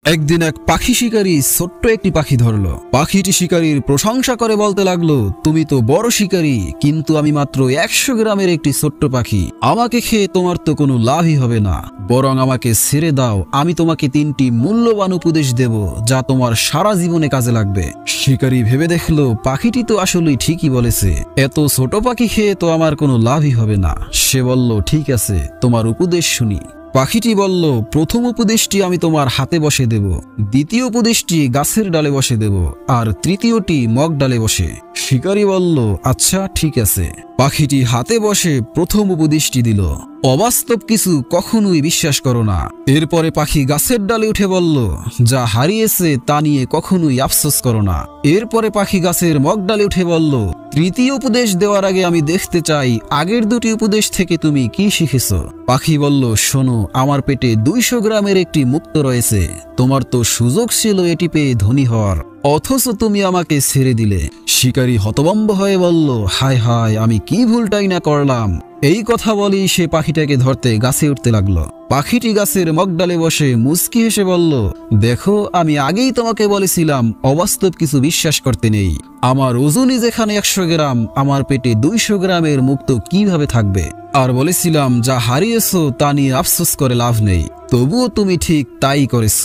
একদিন এক পাখি শিকারী ছোট্ট একটি পাখি ধরল। পাখিটি শিকারীর প্রশংসা করে বলতে লাগলো, তুমি তো বড় শিকারী, কিন্তু আমি মাত্র 100 গ্রামের একটি ছোট্ট পাখি। আমাকে খেয়ে তোমার তো কোনো লাভই হবে না, বরং আমাকে ছেড়ে দাও। আমি তোমাকে 3টি মূল্যবান উপদেশ দেব, যা তোমার সারা জীবনে কাজে লাগবে। শিকারী ভেবে দেখলো, পাখিটি তো আসলেই ঠিকই বলেছে, এত ছোট পাখি খেয়ে তো আমার কোনো লাভই হবে না। সে বলল, ঠিক আছে, তোমার উপদেশ শুনি। পাখিটি বলল, প্রথম উপদেশটি আমি তোমার হাতে বসে দেব, দ্বিতীয় উপদেশটি গাছের ডালে বসে দেব, আর তৃতীয়টি মগ ডালে বসে। শিকারী বলল, আচ্ছা ঠিক আছে। পাখিটি হাতে বসে প্রথম উপদেশটি দিল, অবাস্তব কিছু কখনোই বিশ্বাস করো না। এরপরে পাখি গাছের ডালে উঠে বলল, যা হারিয়েছে তা নিয়ে কখনোই আফসোস করো না। এরপরে পাখি গাছের মগ ডালে উঠে বলল, তৃতীয় উপদেশ দেওয়ার আগে আমি দেখতে চাই আগের 2টি উপদেশ থেকে তুমি কি শিখেছো। পাখি বলল, শোনো, আমার পেটে 200 গ্রামের একটি মুক্তো রয়েছে। তোমার তো সুযোগ ছিল এটি পেয়ে ধনী হওয়ার, অথচ তুমি আমাকে ছেড়ে দিলে। শিকারী হতভম্ব হয়ে বলল, হায় হায়, আমি কি ভুলটাই না করলাম। এই কথা বলেই সে পাখিটাকে ধরতে গাছে উঠতে লাগলো। পাখিটি গাছের মগডালে বসে মুচকি হেসে বলল, দেখো, আমি আগেই তোমাকে বলেছিলাম অবাস্তব কিছু বিশ্বাস করতে নেই। আমার ওজনই যেখানে 100 গ্রাম, আমার পেটে 200 গ্রামের মুক্তো কিভাবে থাকবে? আর বলেছিলাম, যা হারিয়েছো তা নিয়ে আফসোস করে লাভ নেই। তবুও তুমি ঠিক তাই করেছো।